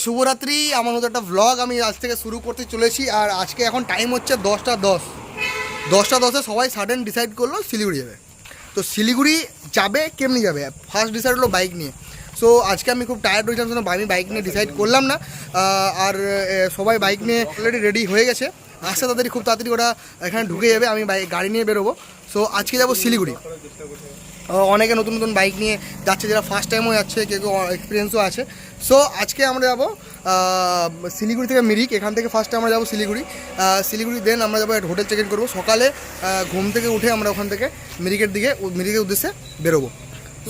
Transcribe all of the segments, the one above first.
শুভরাত্রি। আমার মতো একটা ভ্লগ আমি আজ থেকে শুরু করতে চলেছি। আর আজকে এখন টাইম হচ্ছে 10:10। 10:10-এ সবাই সাডেন ডিসাইড করলো শিলিগুড়ি যাবে। তো শিলিগুড়ি যাবে কেমনি যাবে, ফার্স্ট ডিসাইড হলো বাইক নিয়ে। সো আজকে আমি খুব টায়ার্ড হয়েছিলাম, জন্য আমি বাইক নিয়ে ডিসাইড করলাম না। আর সবাই বাইক নিয়ে অলরেডি রেডি হয়ে গেছে, আসছে তাড়াতাড়ি, খুব তাড়াতাড়ি ওরা এখানে ঢুকে যাবে। আমি গাড়ি নিয়ে বেরোবো। সো আজকে যাবো শিলিগুড়ি। অনেকে নতুন নতুন বাইক নিয়ে যাচ্ছে, যারা ফার্স্ট টাইমও যাচ্ছে, কেউ কেউ এক্সপিরিয়েন্সও আছে। সো আজকে আমরা যাবো শিলিগুড়ি থেকে মিরিক। এখান থেকে ফার্স্টে আমরা যাবো শিলিগুড়ি দেন আমরা যাবো হোটেল চেক ইন করবো। সকালে ঘুম থেকে উঠে আমরা ওখান থেকে মিরিকের উদ্দেশ্যে বেরোবো।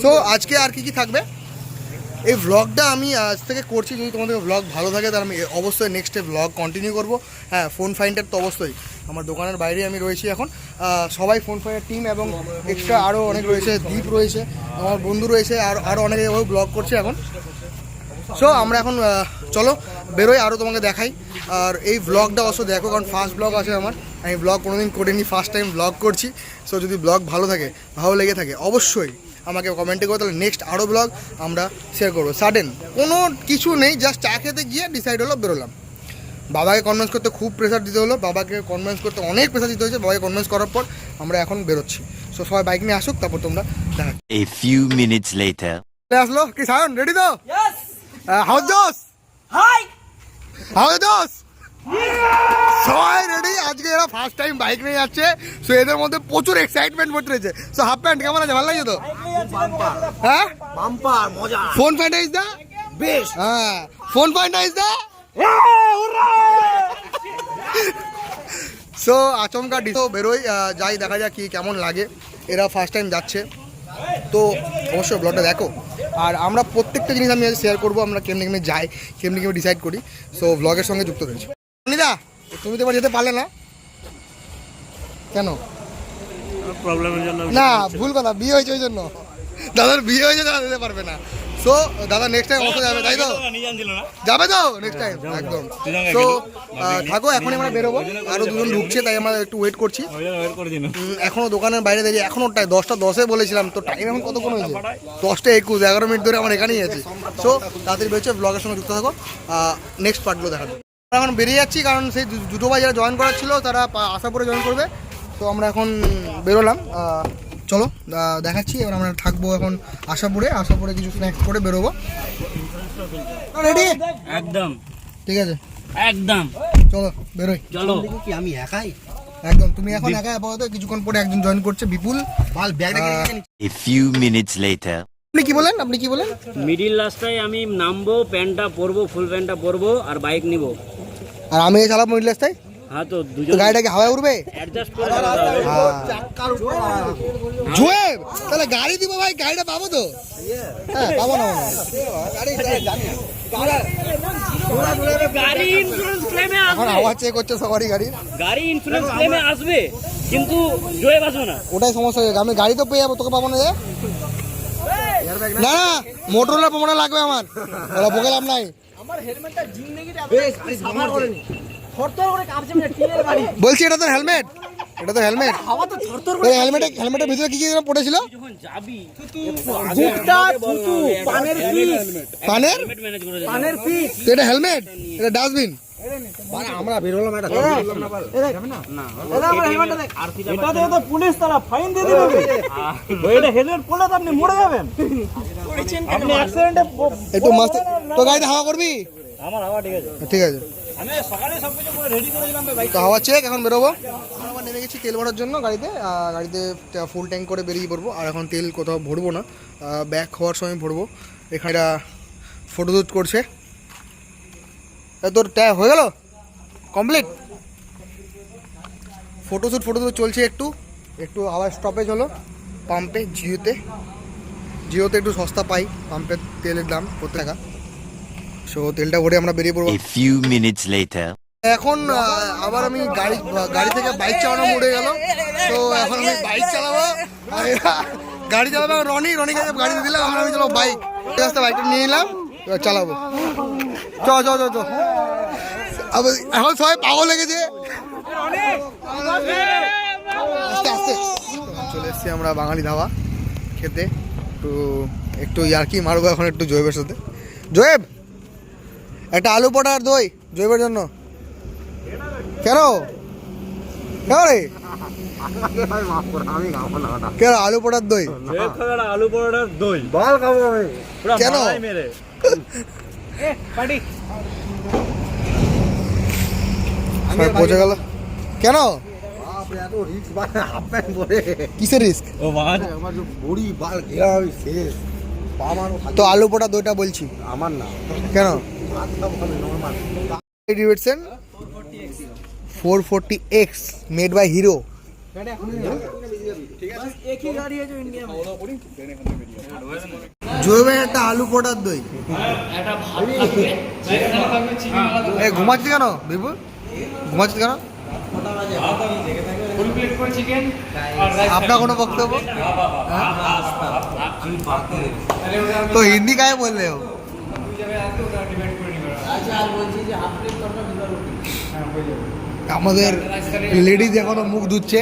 সো আজকে আর কি থাকবে এই ভ্লগটা আমি আজ থেকে করছি। যদি তোমাদের ভ্লগ ভালো থাকে তাহলে আমি অবশ্যই নেক্সটে ভ্লগ কন্টিনিউ করবো। হ্যাঁ, ফোন ফাইন্ডার তো অবশ্যই, আমার দোকানের বাইরে আমি রয়েছি এখন। সবাই ফোন ফাইন্ডার টিম এবং এক্সট্রা আরও অনেক রয়েছে, দ্বীপ রয়েছে, আমার বন্ধু রয়েছে, আরও অনেকে ব্লগ করছে এখন। সো আমরা এখন চলো বেরোই, আরও তোমাকে দেখাই। আর এই ভ্লগটা অবশ্য দেখো, কারণ ফার্স্ট ব্লগ আছে আমার। আমি ব্লগ কোনোদিন করিনি, ফার্স্ট টাইম ব্লগ করছি। সো যদি ব্লগ ভালো লেগে থাকে অবশ্যই আমাকে কমেন্টে করো, তাহলে নেক্সট আরও ব্লগ আমরা শেয়ার করবো। সাডেন কোনো কিছু নেই, জাস্ট চা খেতে গিয়ে ডিসাইড হলো বেরোলাম। বাবাকে কনভিন্স করতে খুব প্রেশার দিতে হলো, বাবাকে কনভিন্স করতে অনেক প্রেশার দিতে হয়েছে। বাবাকে কনভিন্স করার পর আমরা এখন বেরোচ্ছি। সো সবাই বাইক নিয়ে আসুক, তারপর তোমরা দেখা। A few minutes later. আসলো কি সায়ন, রেডি তো? হাউস জোস, হাউস জোস, সবাই রেডি। আজকে এরা ফার্স্ট টাইম বাইক নিয়ে যাচ্ছে। সো এদের মধ্যে প্রচুর এক্সাইটমেন্ট ভর্তি রয়েছে। সো হাফ প্যান্ট কেমন আছে, ভালো লাগছে তো? হ্যাঁ, বাম্পার মজা। Phone finder is the best. হ্যাঁ, phone finder is the. So আচমকা ডিসো বেরোই, যাই দেখা যাক কি কেমন লাগে। এরা ফার্স্ট টাইম যাচ্ছে, তো অবশ্যই ব্লগটা দেখো। আর আমরা প্রত্যেকটা জিনিস আমি শেয়ার করবো, আমরা কেমনি যাই, কেমনি ডিসাইড করি। সো ব্লগের সঙ্গে যুক্ত রয়েছে। অনিদা, তুমি তো এবার যেতে পারলে না কেন? প্রবলেমের জন্য না, ভুল কথা, বিয়ে হয়েছে ওই জন্য। দাদার বিয়ে হয়েছে, দাদা যেতে পারবে না। সো দাদা নেক্সট টাইম অবশ্যই যাবে, তাই তো? যাবে তো নেক্সট টাইম একদম। সো থাকো, এখনই আমরা বেরোবো। আরও দুজন ঢুকছে, তাই আমরা একটু ওয়েট করছি। এখনও দোকানের বাইরে দাঁড়িয়ে, এখনও 10:10 বলেছিলাম, তো টাইম এখন কতক্ষণ হয়েছে? 10:21, 11 মিনিট ধরে আমার এখানেই আছি। সো তাড়াতাড়ি বেরোচ্ছে, ব্লগের সঙ্গে যুক্ত থাকো, নেক্সট পার্টগুলো দেখাবো। এখন বেরিয়ে যাচ্ছি, কারণ সেই দুটো ভাই যারা জয়েন করার ছিল তারা আশাপুরে জয়েন করবে। তো আমরা এখন বেরোলাম, চলো দেখাচ্ছি। এবার আমরা থাকবো এখন আশাপুরে কিছু স্ন্যাক্স করে বেরোবো। রেডি? একদম ঠিক আছে, একদম চলো বেরোই। চলো। কি আমি একাই? একদম, তুমি এখন একাই আপাতত। কিছুক্ষণ পরে একজন জয়েন করছে, বিপুল। A few minutes later. আপনি কি বলেন? মিডিল রাস্তায় আমি নামবো, প্যান্টটা পরবো, ফুল প্যান্টটা পরবো আর বাইক নিবো। আর আমি চালাবো মিডল রাস্তায়। হ্যাঁ, তো তো দুজন গাড়িটাকে হাওয়ায় উঠবে। অ্যাডজাস্ট করে চালাতে হবে। জোয়েব, তাহলে গাড়ি দিব ভাই, গাড়িটা পাবো তো? হ্যাঁ, পাবো না গাড়ি ইন্স্যুরেন্স ক্লেমে এখন আসবে, আওয়াজ চেক করছে সবারই গাড়ির। গাড়ি ইন্স্যুরেন্স ক্লেমে আসবে, কিন্তু জয়েব আসবে না। ওটাই সমস্যা হয়ে গেছে। আমি গাড়ি তো পেয়ে যাবো, তোকে পাবো না যে। না, মোটরলা প্রমাণ লাগবে আমার, ওরা বকে লাভ নাই। বলছি এটা তো হেলমেট, হেলমেটের ভিতরে কি পড়েছিল? যখন যাবি পানের এটা হেলমেট, এটা ডাস্টবিন। আমরা বেরোলাম, এটা পুলিশ তারা ফাইন দিয়ে দিবে। ওইটা হেলমেট পরলে তো আপনি মরে যাবেন। আপনি অ্যাক্সিডেন্টে একটু মাস্ত তো গাড়িতে হাওয়া করবি। আমার হাওয়া ঠিক আছে, ঠিক আছে, আমি সকালে সবকিছু করে রেডি করে দিলাম ভাই। তো হাওয়া চেক, এখন বেরোবো। আমরা নেমে গেছি তেল ভরার জন্য গাড়িতে। ফুল ট্যাঙ্ক করে বেরিয়ে পড়বো। আর এখন তেল কোথাও ভরবো না, ব্যাক হওয়ার সময় ভরবো। এখানে ফটোশ্যুট করছে। তোর হয়ে গেল কমপ্লিট ফটোশ্যুট চলছে। একটু আবার স্টপেজ হলো পাম্পে। জিওতে একটু সস্তা পাই পাম্পের তেলের দাম, 40 টাকা। সো তেলটা ভরে আমরা বেরিয়ে পড়বো। A few minutes later. এখন আবার আমি গাড়ি থেকে বাইক চালানো মুড়ে গেল। তো এখন আমি বাইক চালাবো, গাড়ি চালাবো। রনি গাড়ি দিয়ে দিলাম, আমি চালাবো বাইক। বাইকটা নিয়ে নিলাম, চালাবো। চ এখন সবাই পাগল লেগেছে। আস্তে চলে এসছি আমরা বাঙালি ধাবা খেতে। একটু ইয়ার্কি মারবো এখন একটু জয়েবের সাথে। জয়েব, একটা আলু পটা আর দই জৈবের জন্য। কেন কেন রে কেন আলু পটার দই আলু পরোটার দই বল খাবো আমি। পুরো কেন? মালাই মেরে পার্টি পচে গেল কেন? বাপরে, এত রিস্ক মানে হাফ প্যান্ট পরে কিসের রিস্ক? ও মাছ আমার যে বুড়ি বাল ঘেরা আমি শেষ। আমারও তো আলু পটা দইটা বলছি আমার না কেন? হাতটা ভালো normal. Davidson 440X made by Hero. জৈবের একটা আলু পটার দই। এই ঘুমাচ্ছিস কেন বিভু? ঘুমাচ্ছিস কেন? আপনার কোনো বক্তব্য? তো হিন্দি কাহে বল रहे हो? আমাদের লেডিজ এখনো মুখ ধুচ্ছে।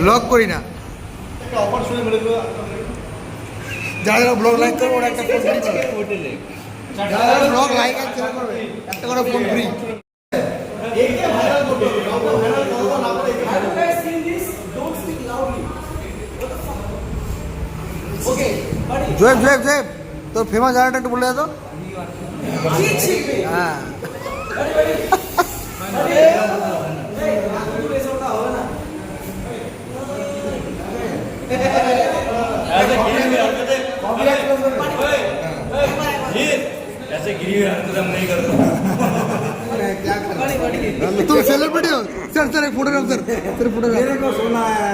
ব্লগ করি না, যারা যারা ব্লগ লাইক করবে ওরা একটা ফোন ফ্রি পাবে। যারা যারা ব্লগ লাইক আর শেয়ার করবে একটা করে ফোন ফ্রি। জয়েব জয়েব জয়েব তোর ফেমাস জায়গাটা একটু বলে দে তো। হ্যাঁ तुम सेलिब्रिटी हो सर सर एक फोटो सर सर फोटो मेरे को सुना है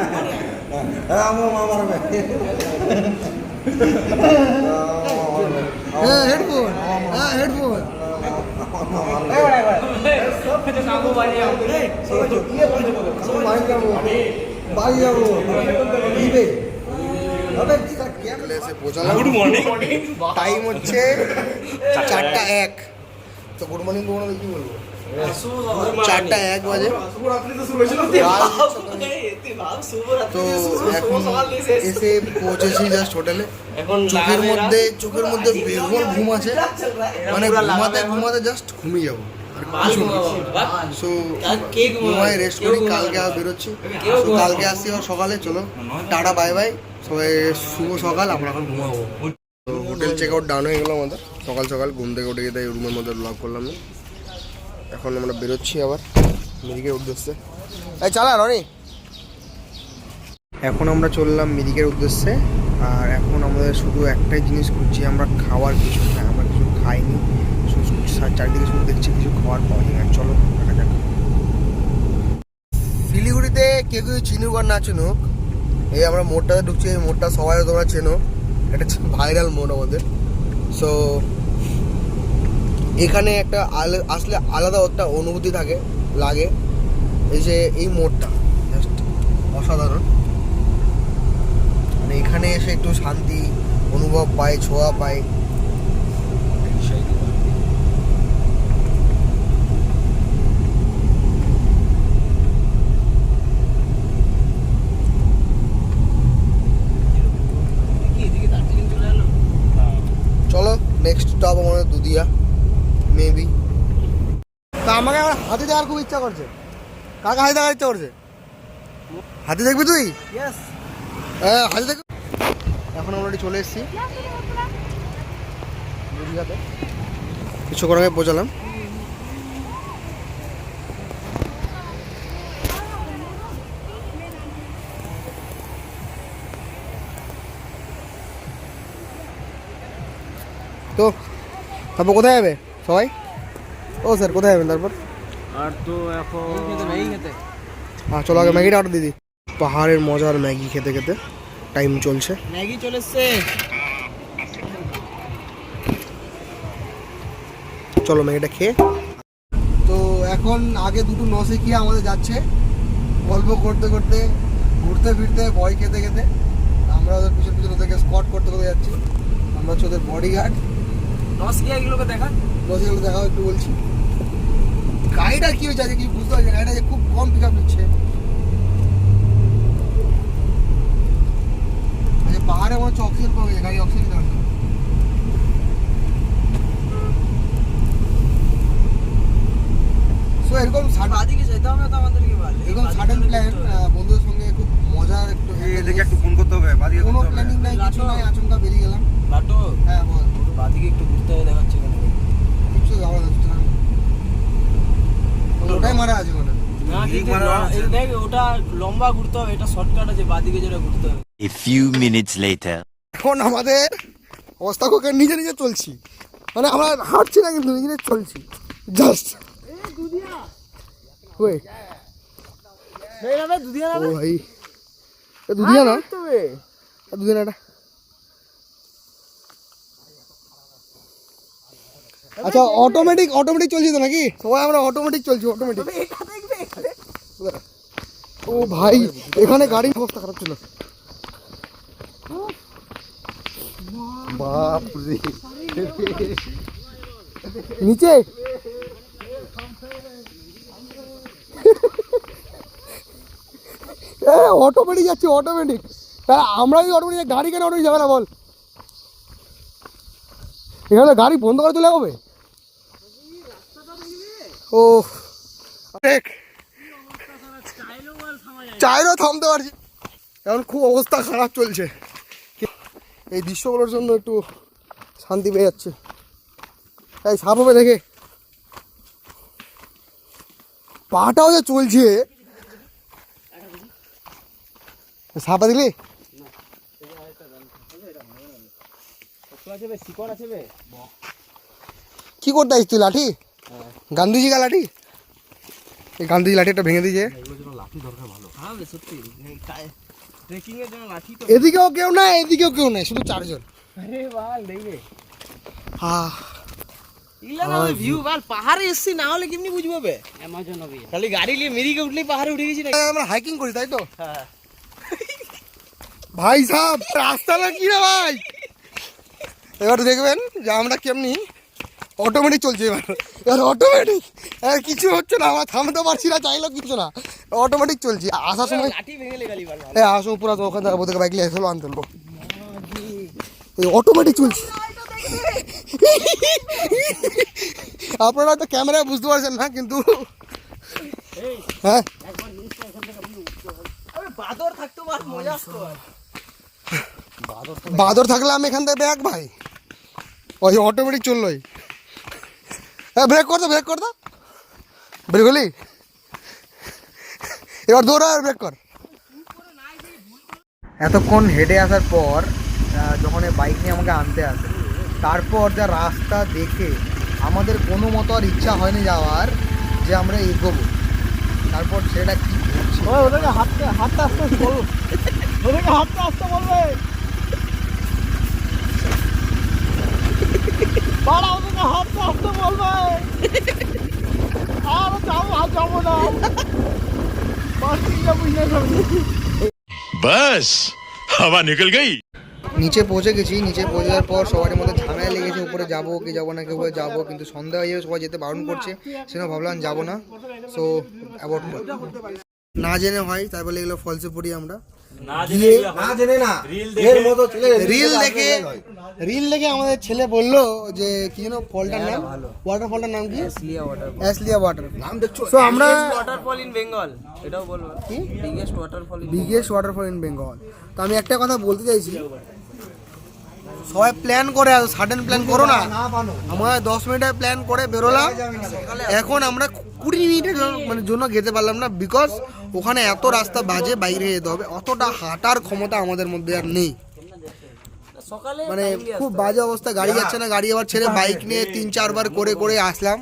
हम मामर में headphone headphone good morning time হচ্ছে 4:01। তো গুড মর্নিং বলবো কি বলবো? 4:01 বাজে। তো এখন এসে পৌঁছেছি জাস্ট হোটেলে। চোখের মধ্যে বেরোল ঘুম আছে, মানে ঘুমাতে ঘুমাতে জাস্ট ঘুমিয়ে যাবো আর কিছু না। সো ঘুমায় রেস্ট করি, কালকে আবার বেরোচ্ছি। তো কালকে আসছি আবার সকালে। চলো টাটা বাই বাই সবাই, শুভ সকাল। আমরা এখন ঘুমাবো। তো হোটেল চেক আউট ডাউন হয়ে গেলো আমাদের। সকাল সকাল ঘুম থেকে উঠে গিয়ে রুমের মধ্যে ব্লগ করলাম না। এখন আমরা বেরোচ্ছি আবার মিরিকের উদ্দেশ্যে। এই চালা রনি। এখন আমরা চললাম মিরিকের উদ্দেশ্যে। আর এখন আমাদের শুধু একটাই জিনিস খুঁজছি, আমরা খাওয়ার কিছু। হ্যাঁ, আমরা কিছু খাইনি, চারিদিকে শুধু দেখছি কিছু খাওয়ার পাওয়া যায় না। চলো দেখা যাক। শিলিগুড়িতে কেউ কেউ চিনুক আর না চিনুক, এই আমরা মোড়টাতে ঢুকছি। এই মোড়টা সবাই তোমরা চেনো, এটা ভাইরাল মোড় আমাদের। সো এখানে একটা আসলে আলাদা একটা অনুভূতি লাগে। এই যে এই মোড়টা জাস্ট অসাধারণ। মানে এখানে এসে একটু শান্তি অনুভব পাই, ছোঁয়া পাই। চলো নেক্সট স্টপ আমাদের দুধিয়া মেবি। তা আমাকে আবার হাতি দেখার খুব ইচ্ছা করছে। কাকে হাতি দেখার ইচ্ছা করছে? হাতি দেখবি তুই? হ্যাঁ হাতি দেখ। এখন আমরা চলে এসেছি দুধিয়াতে, কিছুক্ষণ আগে পৌঁছালাম। তো তারপর কোথায় যাবে সবাই? ও স্যার কোথায় যাবেন তারপর? আর তো এখন হ্যাঁ চলো আগে ম্যাগিটা অর্ডার দিদি। পাহাড়ের মজার ম্যাগি খেতে খেতে টাইম চলছে। ম্যাগি চলে এসছে। চলো ম্যাগিটা খেয়ে। তো এখন আগে দুটো নসিকিয়া আমাদের যাচ্ছে, গল্প করতে করতে, ঘুরতে ফিরতে, ভয় খেতে খেতে। আমরা ওদের পিছন পিছন ওদেরকে স্পট করতে করতে যাচ্ছি। আমরা হচ্ছে ওদের বডিগার্ড। নসকিয়াগুলোকে দেখা, নসিকিয়াগুলো দেখাও একটু বলছি। গাড়িটা কি হয়েছে আজকে কি বুঝতে পারছি, গাড়িটা যে খুব কম পিক আপ নিচ্ছে। মনে হচ্ছে অক্সিজেন পাবে, গাড়ি অক্সিজেন দেওয়ার জন্য। সো এরকম বাদিকে যেতে হবে তো আমাদেরকে বলে এরকম সাডেন প্ল্যান বন্ধুদের সঙ্গে খুব মজার একটু এদিকে একটু ফোন করতে হবে, বাদিকে কোনো করতে হবে। প্ল্যানিং নাই, কিছু নাই, আচমকা বেরিয়ে গেলাম। লাটো হ্যাঁ বল, বাদিকে একটু ঘুরতে হবে দেখাচ্ছে ওখানে কিছু আবার ওটাই মারা আছে ওখানে। না ঠিক কিন্তু মারা আছে। দেখ ওটা লম্বা ঘুরতে হবে, এটা শর্টকাট আছে, বাদিকে যেটা ঘুরতে হবে। A few minutes later. এখন আমাদের অবস্থা কোকে নিজে নিজে চলছি, মানে আমরা হাঁটছি না কিন্তু নিজে নিজে চলছি জাস্ট। ওই দুদিয়া ও ভাই এ দুদিয়া না, এ দুদিয়া না এটা। আচ্ছা অটোমেটিক চলছি তো নাকি? সবাই আমরা অটোমেটিক চলছি, অটোমেটিক। ও ভাই এখানে গাড়ির অবস্থা খারাপ ছিল। বাপ রে। নিচে অটোমেটিক যাচ্ছে, অটোমেটিক। তাহলে আমরা যদি অটোমেটিক, গাড়ি কেন অটোমেটিক যাবে না বল? এখানে গাড়ি বন্ধ করে চলে যাবে। ও দেখ চাইলেও থামতে পারছি, এখন খুব অবস্থা খারাপ চলছে। এই দৃশ্যগুলোর জন্য একটু শান্তি পেয়ে যাচ্ছে। এই সাপ হবে দেখে, পাটাও যে চলছে। সাপা দিলি কি করতে আসছিস তুই? লাঠি, গান্ধীজি কা লাঠি, এই গান্ধীজি লাঠিটা ভেঙে দিয়েছে। হ্যাঁ সত্যি ট্রেকিং এর জন্য লাঠি তো। এদিকেও কেউ নাই, এদিকেও কেউ নাই, শুধু চারজন। আরে বাল দেখবে হ্যাঁ ইলা না ভিউ বাল, পাহাড়ে এসছি না হলে কেমনি বুঝবো বে? অ্যামাজন হবে খালি গাড়ি নিয়ে মেরিকে উঠলেই পাহাড়ে উঠে গেছি না। আমরা হাইকিং করি তাই তো। হ্যাঁ ভাই সাহেব রাস্তাটা কি রে ভাই, এবার দেখবেন যে আমরা কেমনি অটোমেটিক চলছে। এবার অটোমেটিক কিছু হচ্ছে না, আমরা থামতে পারছি না, চাইলেও কিছু না, অটোমেটিক চলছি। আসার সময় লাঠি ভেঙে লেগালি বাল। আসো পুরো ওখান থেকে বোধ বাইক নিয়ে এসে আনতে পারবো, অটোমেটিক চলছে। আপনারা তো ক্যামেরায় বুঝতে পারছেন না কিন্তু হ্যাঁ বাদর থাকতো বাল মজা আসতো। বাদর থাকলে আমি এখান থেকে ব্যাগ ভাই, ওই অটোমেটিক চললোই। হ্যাঁ ব্রেক কর দো, ব্রেক কর দো, ব্রেক হলি, এবার দৌড়া আর ব্রেক কর। এতক্ষণ হেঁটে আসার পর যখন বাইক নিয়ে আমাকে আনতে আসে, তারপর যা রাস্তা দেখে আমাদের কোনো মতো আর ইচ্ছা হয়নি যাওয়ার, যে আমরা এগোবো। তারপর সেটা কি করছে, ওদেরকে হাঁটতে আসতে বলবো, ওদেরকে হাঁটতে আসতে বলবে, বাড়া ওদেরকে হাঁটতে আসতে বলবে। আর যাবো না, बस हवा निकल गई। নিচে পৌঁছে গেছি। নিচে পৌঁছে যাওয়ার পর সবার মধ্যে ঝামেলা লেগেছে, উপরে যাবো কি যাবো না, কেউ যাবো, কিন্তু সন্ধ্যা হয়ে যাবে, সবাই যেতে বারণ করছে, সেজন্য ভাবলাম যাবো না। সো অ্যাবাউট না জেনে হয়, তাই বলে এগুলো ফলসে পড়ি আমরা। না জেনে না, এর মতো ছেলে রিল দেখে আমাদের ছেলে বললো যে কি যেন ফলটার নাম, ওয়াটারফলটার নাম কি? অ্যাসলিয়া ওয়াটার। নাম দেখছো? সো আমরা ওয়াটারফল ইন বেঙ্গল, এটাও বলবো কি biggest waterfall in biggest waterfall in Bengal. তো আমি একটা কথা বলতে চাইছি, সবাই প্ল্যান করে, সাডেন প্ল্যান করো না। আমরা 10 মিনিটের প্ল্যান করে বেরোলাম, এখন আমরা 20 মিনিটের জন্য যেতে পারলাম না, বিকজ ওখানে এত রাস্তা বাজে, বাইরে যেতে হবে, অতটা হাঁটার ক্ষমতা আমাদের মধ্যে আর নেই। সকালে মানে খুব বাজে অবস্থা, গাড়ি যাচ্ছে না, গাড়ি আবার ছেড়ে বাইক নিয়ে 3-4 বার করে করে আসলাম।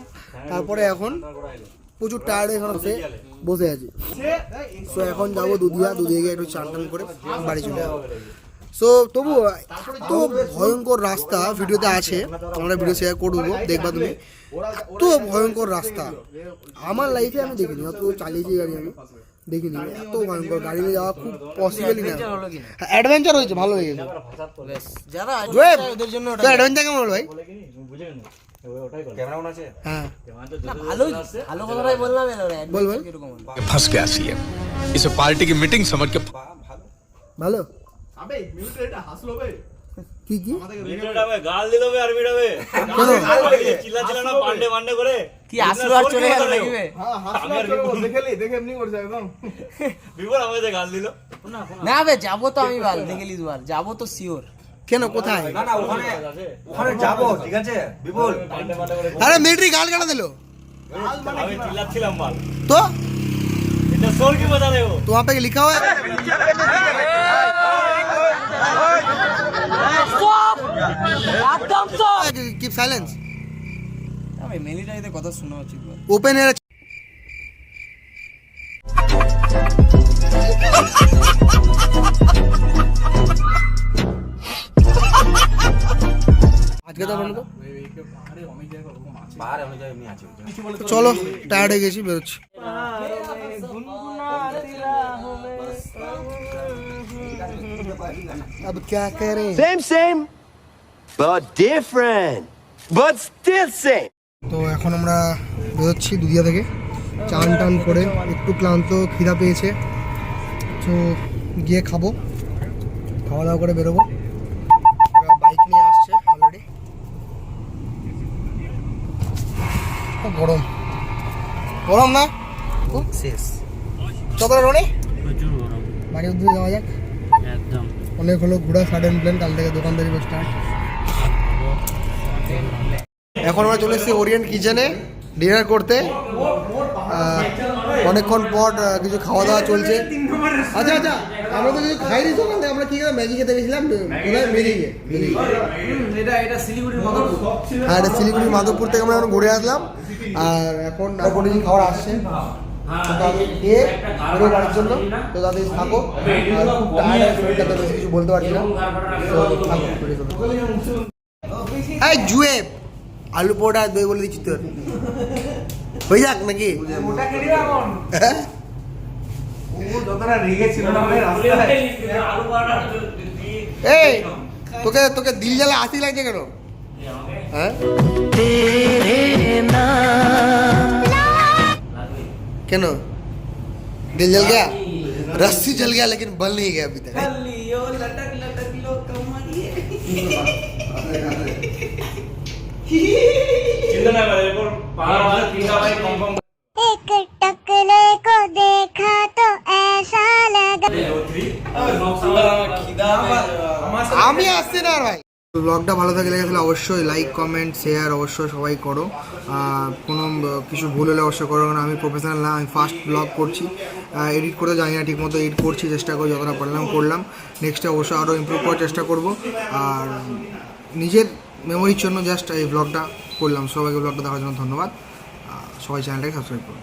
তারপরে এখন প্রচুর টায়ার্ড হয়ে এখানে বসে আছি। সো এখন যাবো দুধিয়া গিয়ে একটু চান টান করে বাড়ি চলে যাবো। সো তবু এত ভয়ঙ্কর রাস্তা ভিডিওতে আছে, আমরা ভিডিও শেয়ার করবো, দেখবা তুমি। এত ভয়ঙ্কর রাস্তা আমার লাইফে আমি দেখিনি, অত চালিয়েছি গাড়ি আমি দেখিনি, এত ভয়ঙ্কর। গাড়ি নিয়ে যাওয়া খুব পসিবলই না। অ্যাডভেঞ্চার হয়েছে, ভালো লেগেছে। যারা জোয়েব, ওদের জন্য তো অ্যাডভেঞ্চার কেমন হলো ভাই? ক্যামেরা অন আছে? হ্যাঁ ভালো ভালো কথাটাই বললাম। বল বল। কিরকম হলো? फंस गया सीएम, इसे पार्टी की मीटिंग समझ के ভালো। কি কি গাল দিল বে আর মিটাবে চিল্লা চিল্লা না পান্ডে পান্ডে করে কি আসলো আর চলে গেল নাকি বে? বিপদ আমাকে গাল দিল না বে যাবো তো আমি বাল দেখে লিস বাল যাবো তো শিওর। কেন কোথায়? না না ওখানে যাবো, ঠিক আছে বিপুল। পান্ডে পান্ডে করে আরে মিলিটারি গাল কেন দিল? আমি চিল্লাচ্ছিলাম মাল তো এটা সোর কি बता रहे हो तो वहाँ पे लिखा हुआ है कीप साइलेंस আমি মিলিটারিতে কথা শোনা উচিত বল। ओपन एयर আজকে তো বলো তো চলো টায়ার্ড হয়ে গেছি বেরোচ্ছি अब क्या करें Same, but different. But still same. তো এখন আমরা বেরোচ্ছি দুদিয়া থেকে চান টান করে একটু ক্লান্ত খিদা পেয়েছে তো গিয়ে খাবো খাওয়া দাওয়া করে বেরোবো বাইক নিয়ে আসছে অলরেডি খুব গরম গরম না খুব শেষ কতটা রনি প্রচুর গরম বাড়ি অব্দি যাওয়া যাক একদম অনেক হলো ঘোরা সাডেন প্ল্যান কাল থেকে দোকানদারি স্টার্ট এখন আমরা চলে এসেছি ওরিয়েন্ট কিচেনে ডিনার করতে অনেকক্ষণ পর কিছু খাওয়া দাওয়া চলছে আচ্ছা আচ্ছা আমরা তো কিছু খাইনি তো ওখান থেকে আমরা কি ম্যাগি খেতে গেছিলাম কোথায় মেরিয়ে হ্যাঁ এটা শিলিগুড়ি মাধবপুর থেকে আমরা এখন ঘুরে আসলাম আর এখন কিছু খাবার আসছে তো আমি খেয়ে বেরো বাড়ির জন্য তো তাদের থাকো আর খুব টায়ার্ড শরীরটাতে বেশি কিছু বলতে পারছি না তো থাকো এই জুয়েব আলু পোড়া দই বলে দিচ্ছি তোর হয়ে যাক নাকি হ্যাঁ? এই তোকে তোকে দিল জ্বালা হাসি লাগছে কেন হ্যাঁ কেন दिल जल गया रस्सी जल गया लेकिन बल नहीं गया अभी तक चिंता ना करे पर पहाड़ वाला तीनटा भाई कंफर्म एक टकले को देखा तो ऐसा लगा আমি আসছি না আর ভাই ব্লগটা ভালো থাকলে গেলে অবশ্যই লাইক কমেন্ট শেয়ার অবশ্যই সবাই করো কোনো কিছু ভুল হলে অবশ্যই করো কারণ আমি প্রফেশনাল না আমি ফার্স্ট ব্লগ করছি এডিট করতে জানি না ঠিক মতো এডিট করছি চেষ্টা করি যতটা পারলাম করলাম নেক্সটে অবশ্যই আরও ইমপ্রুভ করার চেষ্টা করব আর নিজের মেমোরির জন্য জাস্ট এই ব্লগটা করলাম সবাইকে ব্লগটা দেখার জন্য ধন্যবাদ সবাই চ্যানেলটাকে সাবস্ক্রাইব করুন